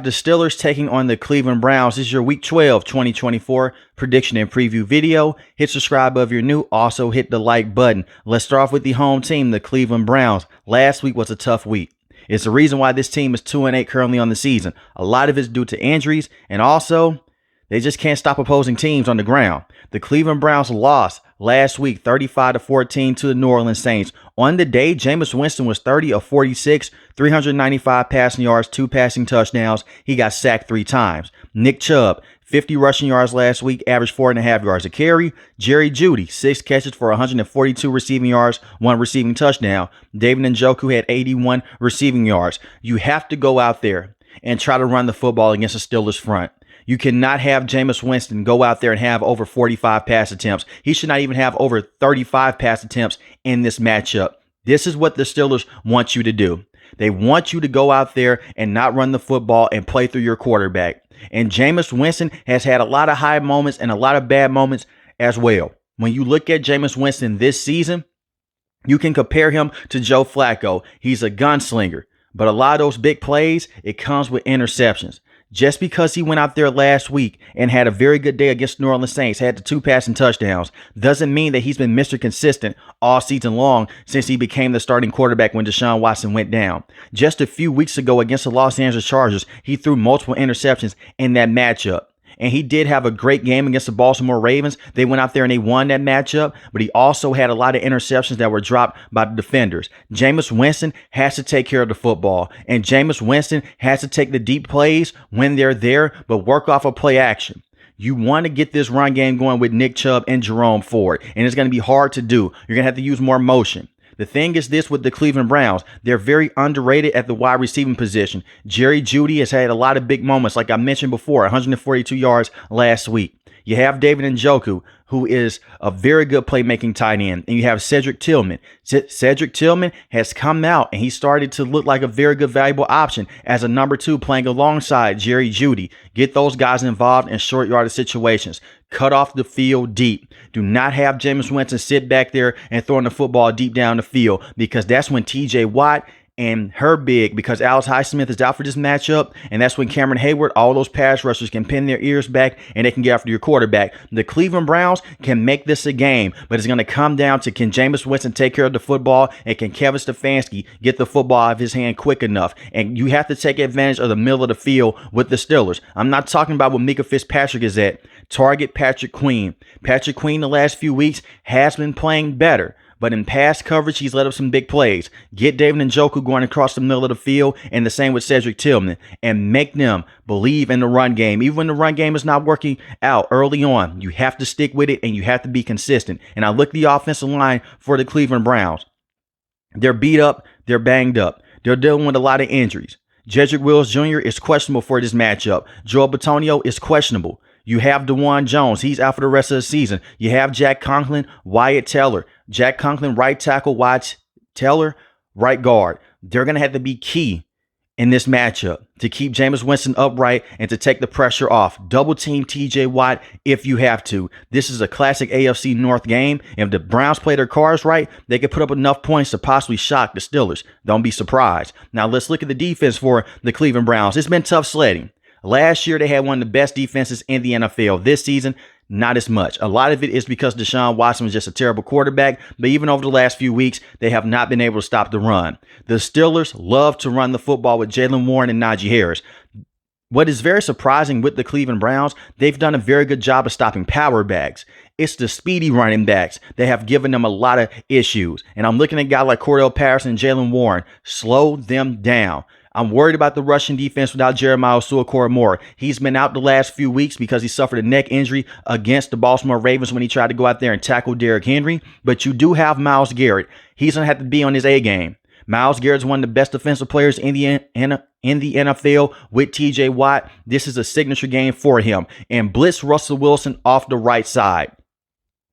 the Steelers taking on the Cleveland Browns. This is your Week 12, 2024 prediction and preview video. Hit subscribe if you're new. Also hit the like button. Let's start off with the home team, the Cleveland Browns. Last week was a tough week. It's the reason why this team is 2-8 currently on the season. A lot of it's due to injuries, and also they just can't stop opposing teams on the ground. The Cleveland Browns lost last week 35-14 to the New Orleans Saints. On the day, Jameis Winston was 30 of 46, 395 passing yards, 2 passing touchdowns. He got sacked 3 times. Nick Chubb, 50 rushing yards last week, averaged 4.5 yards a carry. Jerry Jeudy, 6 catches for 142 receiving yards, 1 receiving touchdown. David Njoku had 81 receiving yards. You have to go out there and try to run the football against the Steelers front. You cannot have Jameis Winston go out there and have over 45 pass attempts. He should not even have over 35 pass attempts in this matchup. This is what the Steelers want you to do. They want you to go out there and not run the football and play through your quarterback. And Jameis Winston has had a lot of high moments and a lot of bad moments as well. When you look at Jameis Winston this season, you can compare him to Joe Flacco. He's a gunslinger, but a lot of those big plays, it comes with interceptions. Just because he went out there last week and had a very good day against New Orleans Saints, had the 2 passing touchdowns, doesn't mean that he's been Mr. Consistent all season long since he became the starting quarterback when Deshaun Watson went down. Just a few weeks ago against the Los Angeles Chargers, he threw multiple interceptions in that matchup. And he did have a great game against the Baltimore Ravens. They went out there and they won that matchup, but he also had a lot of interceptions that were dropped by the defenders. Jameis Winston has to take care of the football, and Jameis Winston has to take the deep plays when they're there, but work off of play action. You want to get this run game going with Nick Chubb and Jerome Ford, and it's going to be hard to do. You're going to have to use more motion. The thing is this with the Cleveland Browns, they're very underrated at the wide receiving position. Jerry Jeudy has had a lot of big moments, like I mentioned before, 142 yards last week. You have David Njoku, who is a very good playmaking tight end, and you have Cedric Tillman. Cedric Tillman has come out, and he started to look like a very good, valuable option as a number 2 playing alongside Jerry Jeudy. Get those guys involved in short yardage situations. Cut off the field deep. Do not have Jameis Winston sit back there and throwing the football deep down the field, because that's when TJ Watt and Herbig, because Alex Highsmith is out for this matchup, and that's when Cameron Hayward, all those pass rushers can pin their ears back and they can get after your quarterback. The Cleveland Browns can make this a game, but it's going to come down to, can Jameis Winston take care of the football, and can Kevin Stefanski get the football out of his hand quick enough? And you have to take advantage of the middle of the field with the Steelers. I'm not talking about what Mika Fitzpatrick is at. Target Patrick Queen. Patrick Queen the last few weeks has been playing better, but in pass coverage, he's let up some big plays. Get David Njoku going across the middle of the field, and the same with Cedric Tillman, and make them believe in the run game. Even when the run game is not working out early on, you have to stick with it, and you have to be consistent. And I look at the offensive line for the Cleveland Browns. They're beat up. They're banged up. They're dealing with a lot of injuries. Jedrick Wills Jr. is questionable for this matchup. Joel Bitonio is questionable. You have DeJuan Jones. He's out for the rest of the season. You have Jack Conklin, Wyatt Teller. Jack Conklin, right tackle, Wyatt Teller, right guard. They're going to have to be key in this matchup to keep Jameis Winston upright and to take the pressure off. Double team TJ Watt if you have to. This is a classic AFC North game. If the Browns play their cards right, they could put up enough points to possibly shock the Steelers. Don't be surprised. Now let's look at the defense for the Cleveland Browns. It's been tough sledding. Last year, they had one of the best defenses in the NFL. This season, not as much. A lot of it is because Deshaun Watson was just a terrible quarterback, but even over the last few weeks, they have not been able to stop the run. The Steelers love to run the football with Jaylen Warren and Najee Harris. What is very surprising with the Cleveland Browns, they've done a very good job of stopping power backs. It's the speedy running backs that have given them a lot of issues. And I'm looking at guys like Cordell Patterson and Jaylen Warren. Slow them down. I'm worried about the rushing defense without Jeremiah Owusu-Koramoah. He's been out the last few weeks because he suffered a neck injury against the Baltimore Ravens when he tried to go out there and tackle Derrick Henry. But you do have Myles Garrett. He's going to have to be on his A game. Myles Garrett's one of the best defensive players in the NFL with TJ Watt. This is a signature game for him. And blitz Russell Wilson off the right side.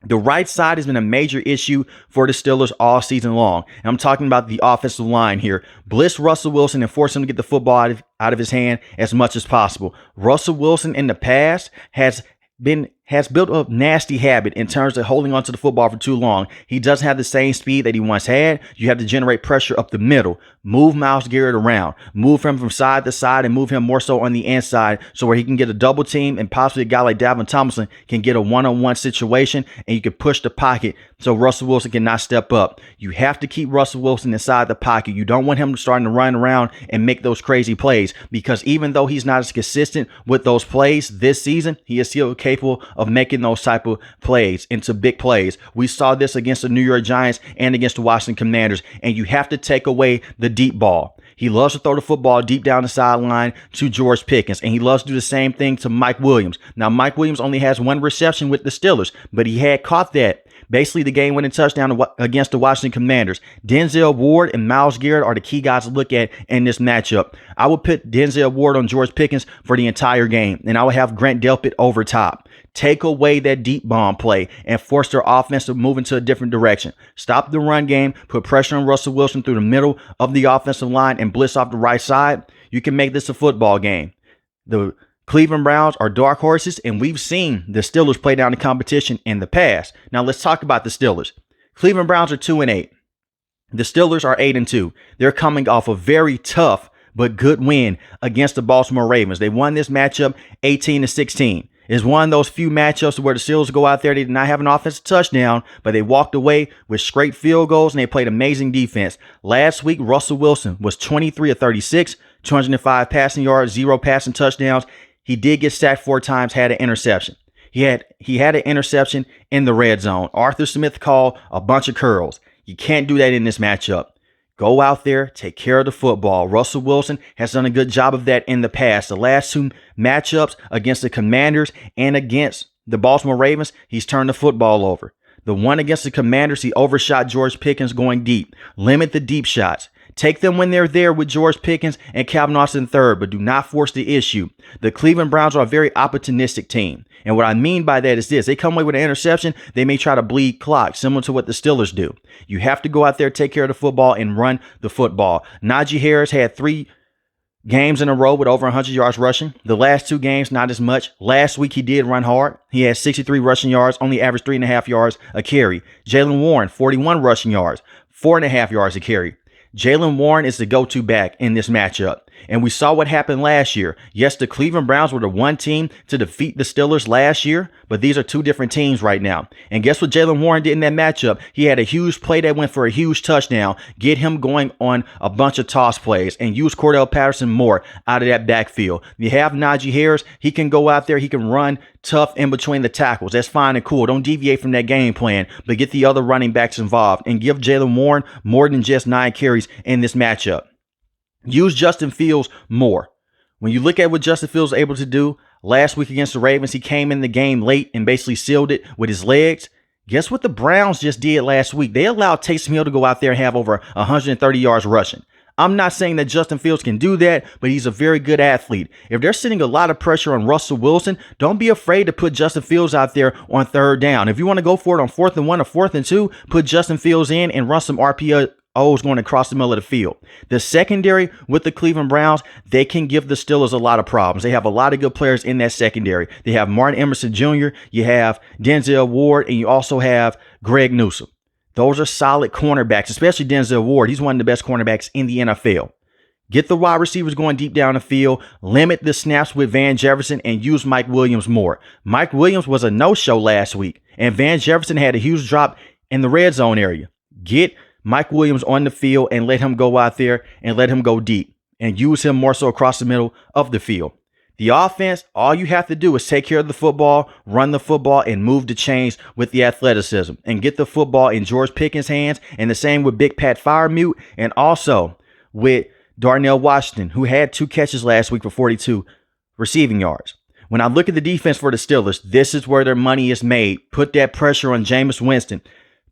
The right side has been a major issue for the Steelers all season long. And I'm talking about the offensive line here. Blitz Russell Wilson and force him to get the football out of his hand as much as possible. Russell Wilson in the past has been has built a nasty habit in terms of holding onto the football for too long. He doesn't have the same speed that he once had. You have to generate pressure up the middle. Move Myles Garrett around. Move him from side to side and move him more so on the inside so where he can get a double team and possibly a guy like Dalvin Tomlinson can get a one-on-one situation and you can push the pocket so Russell Wilson cannot step up. You have to keep Russell Wilson inside the pocket. You don't want him starting to run around and make those crazy plays because even though he's not as consistent with those plays this season, he is still capable of making those type of plays into big plays. We saw this against the New York Giants and against the Washington Commanders, and you have to take away the deep ball. He loves to throw the football deep down the sideline to George Pickens, and he loves to do the same thing to Mike Williams. Now, Mike Williams only has one reception with the Steelers, but he had caught that. Basically, the game-winning touchdown against the Washington Commanders. Denzel Ward and Myles Garrett are the key guys to look at in this matchup. I would put Denzel Ward on George Pickens for the entire game, and I would have Grant Delpit over top. Take away that deep bomb play and force their offense to move into a different direction. Stop the run game, put pressure on Russell Wilson through the middle of the offensive line and blitz off the right side. You can make this a football game. The Cleveland Browns are dark horses, and we've seen the Steelers play down the competition in the past. Now let's talk about the Steelers. Cleveland Browns are 2-8. The Steelers are 8-2. They're coming off a very tough but good win against the Baltimore Ravens. They won this matchup 18-16. It's one of those few matchups where the Steelers go out there, they did not have an offensive touchdown, but they walked away with straight field goals and they played amazing defense. Last week, Russell Wilson was 23 of 36, 205 passing yards, 0 passing touchdowns. He did get sacked 4 times, had an interception. He had an interception in the red zone. Arthur Smith called a bunch of curls. You can't do that in this matchup. Go out there, take care of the football. Russell Wilson has done a good job of that in the past. The last 2 matchups against the Commanders and against the Baltimore Ravens, he's turned the football over. The one against the Commanders, he overshot George Pickens going deep. Limit the deep shots. Take them when they're there with George Pickens and Calvin Austin III, but do not force the issue. The Cleveland Browns are a very opportunistic team. And what I mean by that is this. They come away with an interception, they may try to bleed clock, similar to what the Steelers do. You have to go out there, take care of the football, and run the football. Najee Harris had 3 games in a row with over 100 yards rushing. The last 2 games, not as much. Last week, he did run hard. He had 63 rushing yards, only averaged 3.5 yards a carry. Jaylen Warren, 41 rushing yards, 4.5 yards a carry. Jaylen Warren is the go-to back in this matchup. And we saw what happened last year. Yes, the Cleveland Browns were the one team to defeat the Steelers last year, but these are 2 different teams right now. And guess what Jaylen Warren did in that matchup? He had a huge play that went for a huge touchdown, get him going on a bunch of toss plays, and use Cordell Patterson more out of that backfield. You have Najee Harris. He can go out there. He can run tough in between the tackles. That's fine and cool. Don't deviate from that game plan, but get the other running backs involved and give Jaylen Warren more than just 9 carries in this matchup. Use Justin Fields more. When you look at what Justin Fields was able to do last week against the Ravens, he came in the game late and basically sealed it with his legs. Guess what the Browns just did last week? They allowed Taysom Hill to go out there and have over 130 yards rushing. I'm not saying that Justin Fields can do that, but he's a very good athlete. If they're sending a lot of pressure on Russell Wilson, don't be afraid to put Justin Fields out there on 3rd down. If you want to go for it on 4th and 1 or 4th and 2, put Justin Fields in and run some RPOs going across the middle of the field. The secondary with the Cleveland Browns, they can give the Steelers a lot of problems. They have a lot of good players in that secondary. They have Martin Emerson Jr., you have Denzel Ward, and you also have Greg Newsome. Those are solid cornerbacks, especially Denzel Ward. He's one of the best cornerbacks in the NFL. Get the wide receivers going deep down the field, limit the snaps with Van Jefferson, and use Mike Williams more. Mike Williams was a no-show last week, and Van Jefferson had a huge drop in the red zone area. Get Mike Williams on the field and let him go out there and let him go deep and use him more so across the middle of the field. The offense, all you have to do is take care of the football, run the football, and move the chains with the athleticism and get the football in George Pickens' hands, and the same with Big Pat Freiermuth and also with Darnell Washington, who had 2 catches last week for 42 receiving yards. When I look at the defense for the Steelers, this is where their money is made. Put that pressure on Jameis Winston.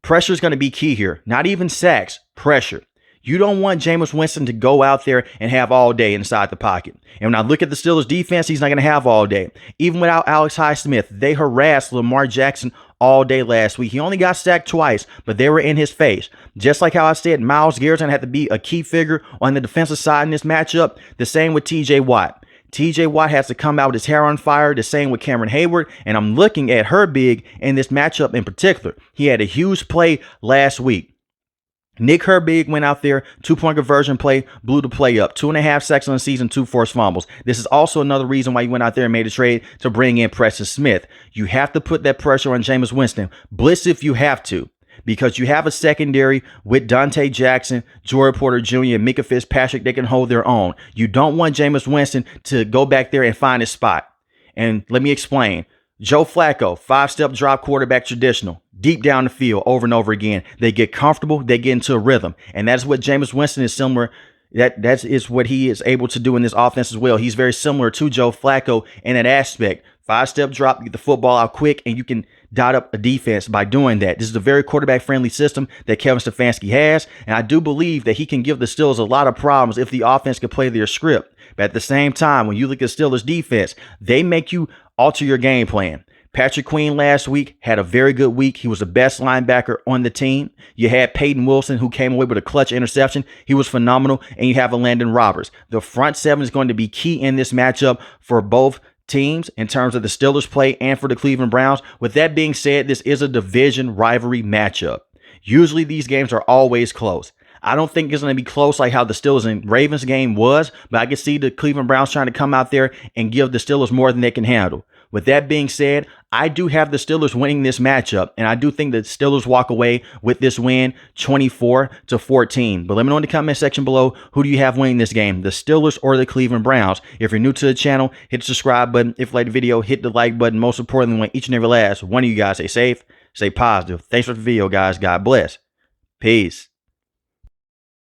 Pressure is going to be key here. Not even sacks, pressure. You don't want Jameis Winston to go out there and have all day inside the pocket. And when I look at the Steelers defense, he's not going to have all day. Even without Alex Highsmith, they harassed Lamar Jackson all day last week. He only got sacked twice, but they were in his face. Just like how I said, Myles Garrett's going to have to be a key figure on the defensive side in this matchup. The same with TJ Watt. TJ Watt has to come out with his hair on fire, the same with Cameron Hayward, and I'm looking at Herbig in this matchup in particular. He had a huge play last week. Nick Herbig went out there, 2-point conversion play, blew the play up. 2.5 sacks on the season, 2 forced fumbles. This is also another reason why you went out there and made a trade to bring in Preston Smith. You have to put that pressure on Jameis Winston. Blitz if you have to, because you have a secondary with Dante Jackson, Jordan Porter Jr., and Micah Fitzpatrick. They can hold their own. You don't want Jameis Winston to go back there and find his spot. And let me explain. Joe Flacco, 5-step drop quarterback traditional, deep down the field over and over again. They get comfortable, they get into a rhythm. And that's what Jameis Winston is similar. That is what he is able to do in this offense as well. He's very similar to Joe Flacco in that aspect. 5-step drop, you get the football out quick, and you can dot up a defense by doing that. This is a very quarterback-friendly system that Kevin Stefanski has, and I do believe that he can give the Steelers a lot of problems if the offense can play their script. But at the same time, when you look at Steelers defense, they make you alter your game plan. Patrick Queen last week had a very good week. He was the best linebacker on the team. You had Peyton Wilson, who came away with a clutch interception. He was phenomenal. And you have a Landon Roberts. The front seven is going to be key in this matchup for both teams in terms of the Steelers play and for the Cleveland Browns. With that being said, this is a division rivalry matchup. Usually these games are always close. I don't think it's going to be close like how the Steelers and Ravens game was, but I can see the Cleveland Browns trying to come out there and give the Steelers more than they can handle. With that being said, I do have the Steelers winning this matchup, and I do think the Steelers walk away with this win 24-14. But let me know in the comment section below, who do you have winning this game, the Steelers or the Cleveland Browns? If you're new to the channel, hit the subscribe button. If you like the video, hit the like button. Most importantly, I want each and every last one of you guys stay safe, stay positive. Thanks for the video, guys. God bless. Peace.